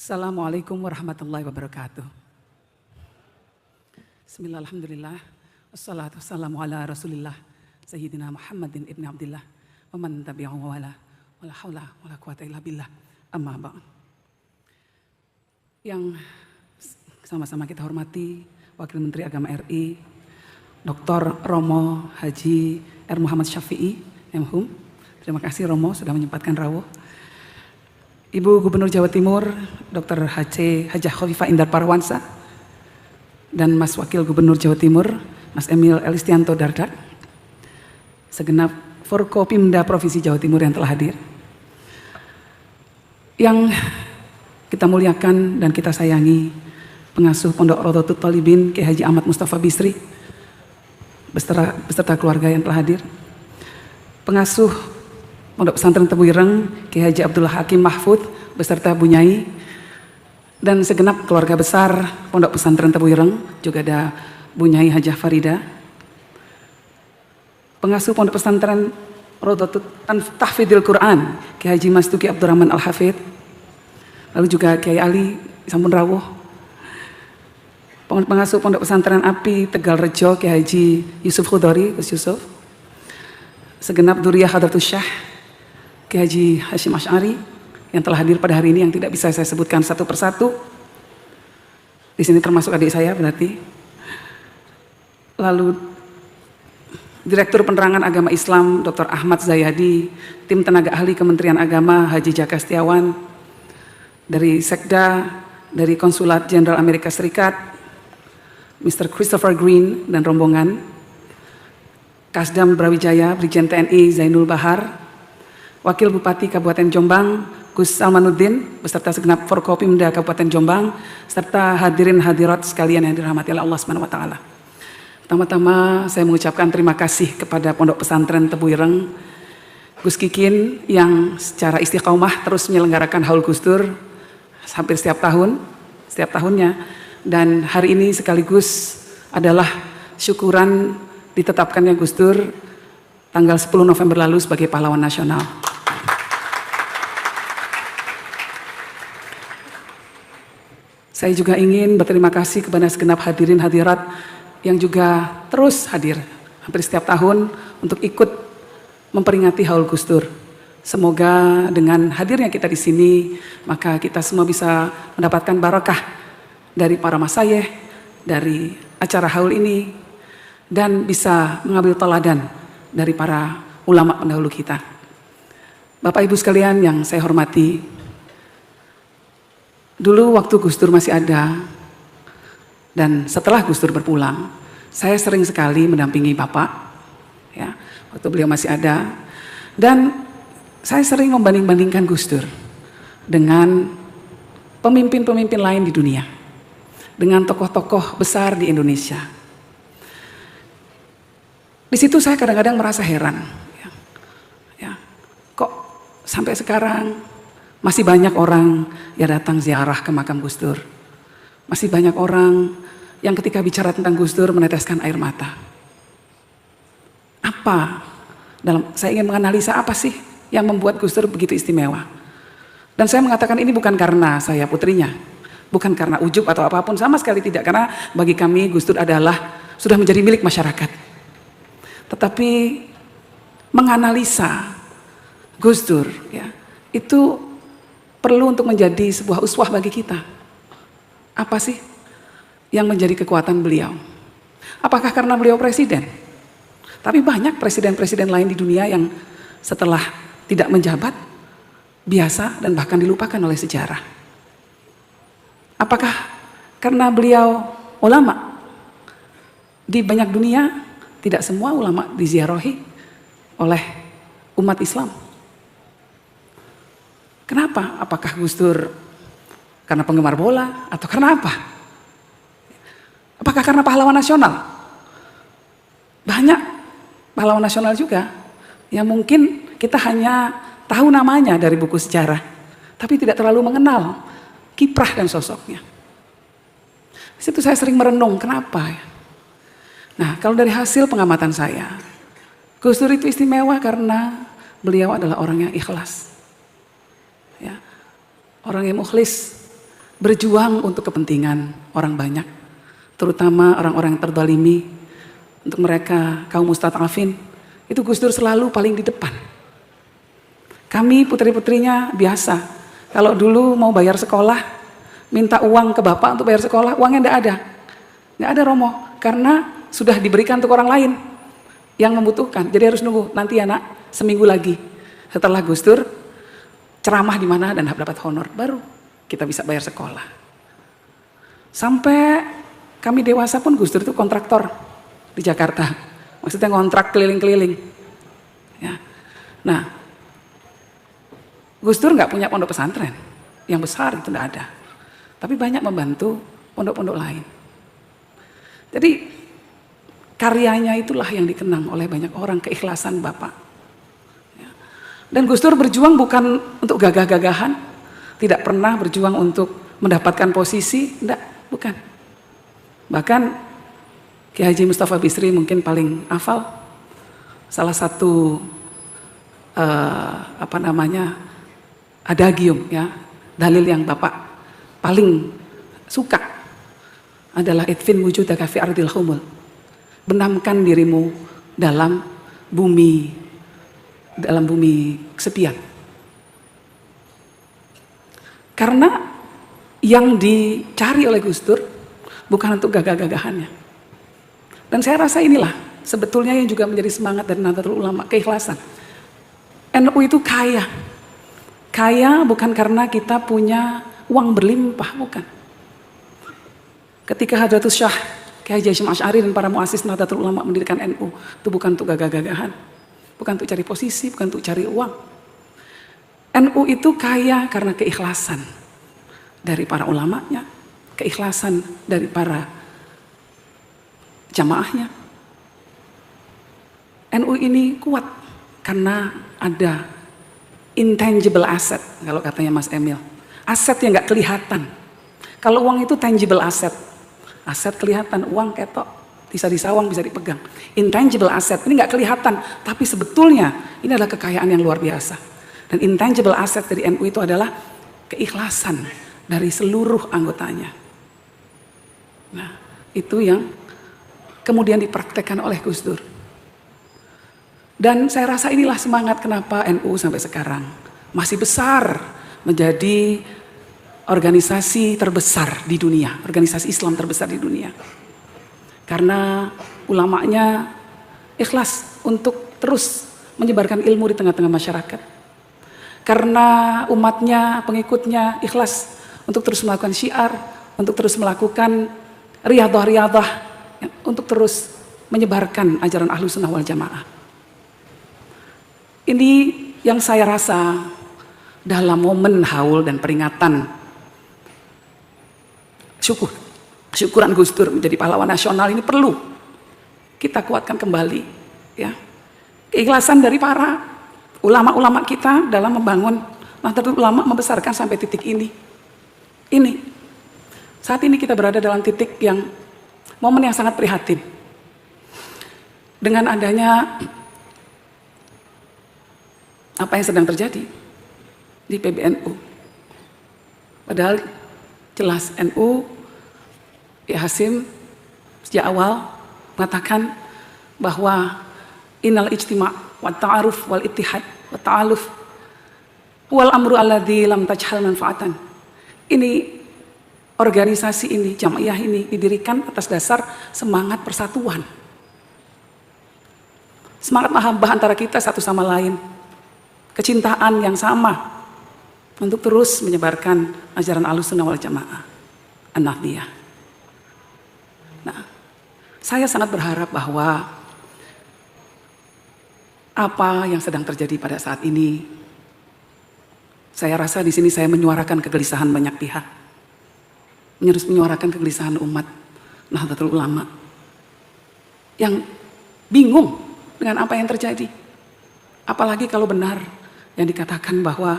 Assalamualaikum warahmatullahi wabarakatuh. Bismillah, alhamdulillah. Wassalatu wassalamu ala rasulillah Sayyidina Muhammadin ibn Abdillah wa man tabi'ahu wa wala wala hawla wala quwata illa billah amma ba'd. Yang sama-sama kita hormati Wakil Menteri Agama RI Dr. Romo Haji R. Muhammad Syafi'i MHum. Terima kasih Romo sudah menyempatkan rawuh. Ibu Gubernur Jawa Timur Dr. Hajah Khofifah Indar Parawansa dan Mas Wakil Gubernur Jawa Timur Mas Emil Elistianto Dardak, segenap Forkopimda Provinsi Jawa Timur yang telah hadir, yang kita muliakan dan kita sayangi pengasuh Pondok Rodotul Thalibin Kiai Haji Ahmad Mustafa Bisri beserta keluarga yang telah hadir, pengasuh Pondok Pesantren Tebu Ireng Kiai Haji Abdullah Hakim Mahfud beserta Bu Nyai, dan segenap keluarga besar Pondok Pesantren Tebu Ireng, juga ada Bu Nyai Hajah Farida, pengasuh Pondok Pesantren Rodotul Tahfidil Quran Kiai Haji Mas Tuki Abdurrahman Al-Hafid, lalu juga Kiai Ali sampun rawuh, pengasuh Pondok Pesantren Api Tegal Rejo Kiai Haji Yusuf Khudori Gus Yusuf, segenap Duriyah Hadratus Syah Kiai Haji Hashim Asy'ari yang telah hadir pada hari ini, yang tidak bisa saya sebutkan satu persatu. Di sini termasuk adik saya berarti. Lalu Direktur Penerangan Agama Islam Dr. Ahmad Zayadi, tim tenaga ahli Kementerian Agama Haji Jaka Setiawan, dari Sekda, dari Konsulat Jenderal Amerika Serikat, Mr. Christopher Green dan rombongan, Kasdam Brawijaya Brigjen TNI Zainul Bahar, Wakil Bupati Kabupaten Jombang Gus Salmanuddin beserta segenap Forkopimda Kabupaten Jombang, serta hadirin hadirat sekalian yang dirahmati oleh Allah Subhanahu wa taala. Pertama-tama saya mengucapkan terima kasih kepada Pondok Pesantren Tebu Ireng, Gus Kikin yang secara istiqomah terus menyelenggarakan Haul Gus Dur hampir setiap tahunnya, dan hari ini sekaligus adalah syukuran ditetapkannya Gus Dur tanggal 10 November lalu sebagai pahlawan nasional. Saya juga ingin berterima kasih kepada segenap hadirin hadirat yang juga terus hadir hampir setiap tahun untuk ikut memperingati Haul Gus Dur. Semoga dengan hadirnya kita di sini, maka kita semua bisa mendapatkan barakah dari para masyayikh, dari acara haul ini, dan bisa mengambil teladan dari para ulama pendahulu kita. Bapak Ibu sekalian yang saya hormati, dulu waktu Gus Dur masih ada dan setelah Gus Dur berpulang, saya sering sekali mendampingi Bapak, ya, waktu beliau masih ada, dan saya sering membanding-bandingkan Gus Dur dengan pemimpin-pemimpin lain di dunia, dengan tokoh-tokoh besar di Indonesia. Di situ saya kadang-kadang merasa heran, ya, kok sampai sekarang masih banyak orang yang datang ziarah ke makam Gus Dur. Masih banyak orang yang ketika bicara tentang Gus Dur meneteskan air mata. Saya ingin menganalisa apa sih yang membuat Gus Dur begitu istimewa. Dan saya mengatakan ini bukan karena saya putrinya, bukan karena ujub atau apapun, sama sekali tidak. Karena bagi kami Gus Dur adalah sudah menjadi milik masyarakat. Tetapi menganalisa Gus Dur, ya, itu perlu untuk menjadi sebuah uswah bagi kita. Apa sih yang menjadi kekuatan beliau? Apakah karena beliau presiden? Tapi banyak presiden-presiden lain di dunia yang setelah tidak menjabat biasa dan bahkan dilupakan oleh sejarah. Apakah karena beliau ulama? Di banyak dunia tidak semua ulama diziarahi oleh umat Islam. Kenapa? Apakah Gus Dur karena penggemar bola atau karena apa? Apakah karena pahlawan nasional? Banyak pahlawan nasional juga yang mungkin kita hanya tahu namanya dari buku sejarah, tapi tidak terlalu mengenal kiprah dan sosoknya. Di situ saya sering merenung, kenapa ya? Nah, kalau dari hasil pengamatan saya, Gus Dur itu istimewa karena beliau adalah orang yang ikhlas. Ya, orang yang mukhlis, berjuang untuk kepentingan orang banyak, terutama orang-orang yang terzalimi. Untuk mereka kaum mustadafin, itu Gus Dur selalu paling di depan. Kami putri-putrinya biasa, kalau dulu mau bayar sekolah, minta uang ke bapak untuk bayar sekolah, uangnya nggak ada Romo, karena sudah diberikan untuk orang lain yang membutuhkan. Jadi harus nunggu, nanti ya nak, seminggu lagi setelah Gus Dur ceramah di mana dan dapat honor, baru kita bisa bayar sekolah. Sampai kami dewasa pun Gus Dur itu kontraktor di Jakarta, maksudnya ngontrak keliling-keliling. Ya. Nah, Gus Dur nggak punya pondok pesantren yang besar, itu nggak ada, tapi banyak membantu pondok-pondok lain. Jadi karyanya itulah yang dikenang oleh banyak orang, keikhlasan Bapak. Ya. Dan Gus Dur berjuang bukan untuk gagah-gagahan, tidak pernah berjuang untuk mendapatkan posisi, enggak, bukan. Bahkan Ki Haji Mustafa Bisri mungkin paling hafal, salah satu adagium, ya, dalil yang Bapak paling suka adalah idfin wujudaka fi ardil khumul, benamkan dirimu dalam bumi kesepian. Karena yang dicari oleh Gus Dur bukan untuk gagah-gagahannya. Dan saya rasa inilah sebetulnya yang juga menjadi semangat dari Nahdlatul Ulama, keikhlasan. NU itu kaya. Kaya bukan karena kita punya uang berlimpah, bukan. Ketika Hadratus Syah Kiai Haji Hasyim Asy'ari dan para muassis Nahdlatul Ulama mendirikan NU, itu bukan untuk gagah-gagahan, bukan untuk cari posisi, bukan untuk cari uang. NU itu kaya karena keikhlasan dari para ulamanya, keikhlasan dari para jamaahnya. NU ini kuat karena ada intangible asset, kalau katanya Mas Emil, aset yang nggak kelihatan. Kalau uang itu tangible asset, aset kelihatan, uang ketok, bisa disawang, bisa dipegang. Intangible asset ini nggak kelihatan, tapi sebetulnya ini adalah kekayaan yang luar biasa. Dan intangible asset dari NU itu adalah keikhlasan dari seluruh anggotanya. Nah, itu yang kemudian dipraktekkan oleh Gus Dur. Dan saya rasa inilah semangat kenapa NU sampai sekarang masih besar, menjadi organisasi terbesar di dunia, organisasi Islam terbesar di dunia. Karena ulamanya ikhlas untuk terus menyebarkan ilmu di tengah-tengah masyarakat. Karena umatnya, pengikutnya ikhlas untuk terus melakukan syiar, untuk terus melakukan riyadhah-riyadhah, untuk terus menyebarkan ajaran Ahlus Sunnah wal Jamaah. Ini yang saya rasa dalam momen haul dan peringatan syukuran Gus Dur menjadi pahlawan nasional ini perlu kita kuatkan kembali, ya. Keikhlasan dari para ulama-ulama kita dalam membangun Nahdlatul Ulama, membesarkan sampai titik ini. Saat ini kita berada dalam titik yang momen yang sangat prihatin. Dengan adanya apa yang sedang terjadi di PBNU. Padahal jelas NU, ya Hasim sejak awal mengatakan bahwa innal ijtima' wa ta'aruf wal ittihad wa ta'aluf wal amru alladzi lam tajhal manfaatan. Ini organisasi ini, jamaiyah ini didirikan atas dasar semangat persatuan. Semangat mahabbah antara kita satu sama lain. Kecintaan yang sama untuk terus menyebarkan ajaran Ahlus Sunnah wal Jamaah, An-Nahdliyah. Nah, saya sangat berharap bahwa apa yang sedang terjadi pada saat ini, saya rasa di sini saya menyuarakan kegelisahan banyak pihak. Menyuarakan kegelisahan umat Nahdlatul Ulama yang bingung dengan apa yang terjadi. Apalagi kalau benar yang dikatakan bahwa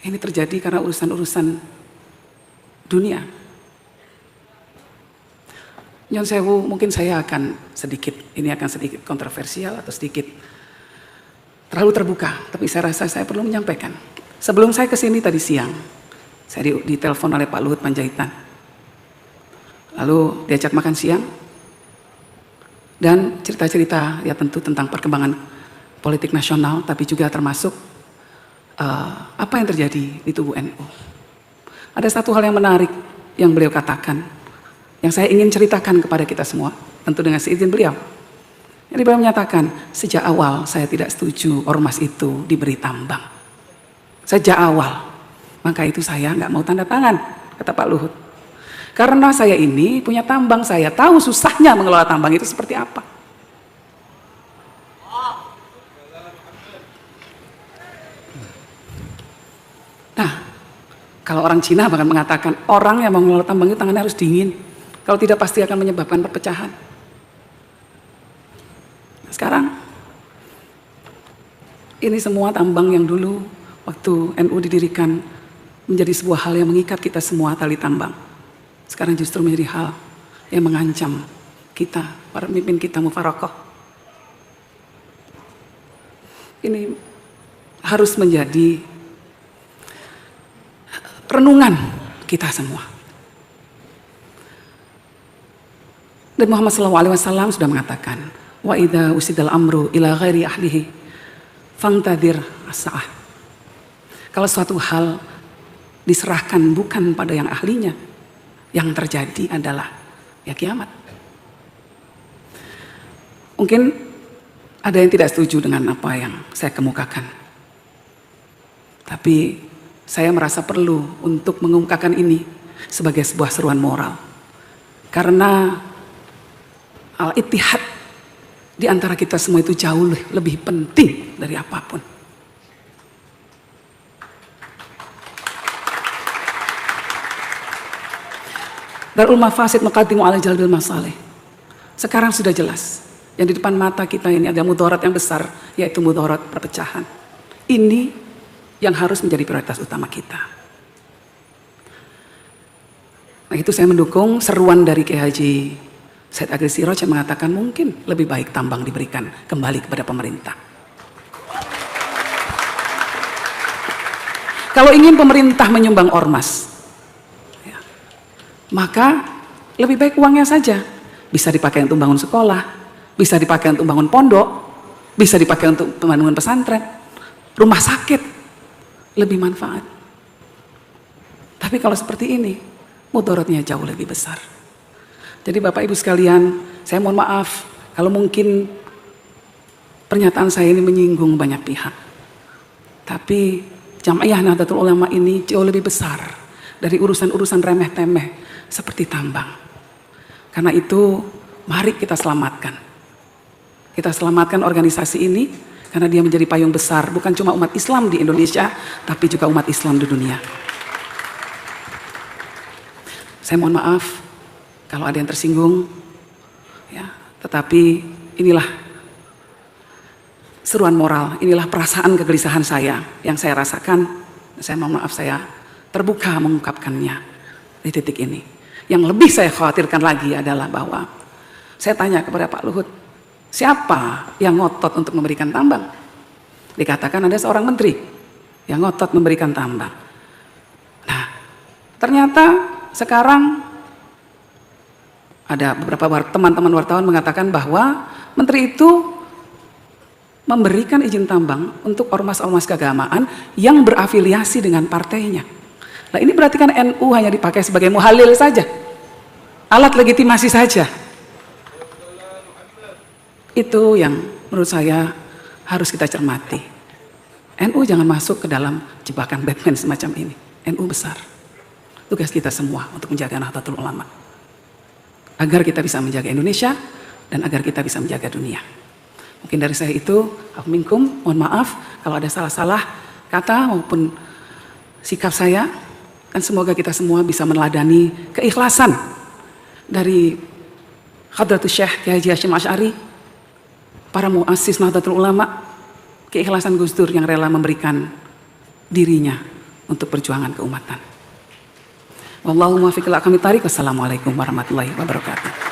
ini terjadi karena urusan-urusan dunia. Nyon sewu, mungkin saya akan sedikit kontroversial atau sedikit terlalu terbuka, tapi saya rasa saya perlu menyampaikan. Sebelum saya kesini tadi siang, Saya ditelepon oleh Pak Luhut Panjaitan. Lalu diajak makan siang. Dan cerita-cerita ya tentu tentang perkembangan politik nasional, tapi juga termasuk apa yang terjadi di tubuh NU. Ada satu hal yang menarik yang beliau katakan, yang saya ingin ceritakan kepada kita semua, tentu dengan seizin beliau. Jadi beliau menyatakan, sejak awal saya tidak setuju ormas itu diberi tambang. Sejak awal, maka itu saya nggak mau tanda tangan, kata Pak Luhut. Karena saya ini punya tambang, saya tahu susahnya mengelola tambang itu seperti apa. Nah, kalau orang Cina bahkan mengatakan orang yang mau mengelola tambang itu tangannya harus dingin. Kalau tidak pasti akan menyebabkan perpecahan. Sekarang, ini semua tambang yang dulu waktu NU didirikan menjadi sebuah hal yang mengikat kita semua, tali tambang. Sekarang justru menjadi hal yang mengancam kita, para pemimpin kita mufarokoh. Ini harus menjadi renungan kita semua. Dan Muhammad SAW sudah mengatakan, wa idza usidal amru ila ghairi ahlihi fangtadir as-sa'ah. Kalau suatu hal diserahkan bukan pada yang ahlinya, yang terjadi adalah ya kiamat. Mungkin ada yang tidak setuju dengan apa yang saya kemukakan. Tapi saya merasa perlu untuk mengungkapkan ini sebagai sebuah seruan moral. Karena al-ittihad di antara kita semua itu jauh lebih penting dari apapun. Darul mafasid muqaddimu ala jalbil masalih. Sekarang sudah jelas. Yang di depan mata kita ini ada mudarat yang besar, yaitu mudarat perpecahan. Ini yang harus menjadi prioritas utama kita. Nah, itu saya mendukung seruan dari Kiai Haji Said Agil Siroj yang mengatakan mungkin lebih baik tambang diberikan kembali kepada pemerintah. Kalau ingin pemerintah menyumbang ormas, maka lebih baik uangnya saja. Bisa dipakai untuk bangun sekolah, bisa dipakai untuk bangun pondok, bisa dipakai untuk pembangunan pesantren, rumah sakit, lebih manfaat. Tapi kalau seperti ini, mudaratnya jauh lebih besar. Jadi Bapak Ibu sekalian, saya mohon maaf kalau mungkin pernyataan saya ini menyinggung banyak pihak. Tapi Jam'iyah Nahdlatul Ulama ini jauh lebih besar dari urusan-urusan remeh-temeh seperti tambang. Karena itu mari kita selamatkan. Kita selamatkan organisasi ini karena dia menjadi payung besar bukan cuma umat Islam di Indonesia, tapi juga umat Islam di dunia. Saya mohon maaf kalau ada yang tersinggung, ya, tetapi inilah seruan moral, inilah perasaan kegelisahan saya yang saya rasakan. Saya mohon maaf, saya terbuka mengungkapkannya di titik ini. Yang lebih saya khawatirkan lagi adalah bahwa saya tanya kepada Pak Luhut, siapa yang ngotot untuk memberikan tambang? Dikatakan ada seorang menteri yang ngotot memberikan tambang. Nah, ternyata sekarang ada beberapa teman-teman wartawan mengatakan bahwa menteri itu memberikan izin tambang untuk ormas-ormas keagamaan yang berafiliasi dengan partainya. Nah, ini berarti kan NU hanya dipakai sebagai muhalil saja, alat legitimasi saja. Itu yang menurut saya harus kita cermati. NU jangan masuk ke dalam jebakan Batman semacam ini. NU besar. Tugas kita semua untuk menjaga Nahdlatul Ulama, agar kita bisa menjaga Indonesia dan agar kita bisa menjaga dunia. Mungkin dari saya itu, aku minkum, mohon maaf kalau ada salah-salah kata maupun sikap saya, dan semoga kita semua bisa meneladani keikhlasan dari Hadratus Syekh Kiai Haji Hasyim Asy'ari, para muassis Nahdlatul Ulama, keikhlasan Gus Dur yang rela memberikan dirinya untuk perjuangan keumatan. Wallahu muwaffiq ila aqwamit thariq. Wassalamualaikum warahmatullahi wabarakatuh.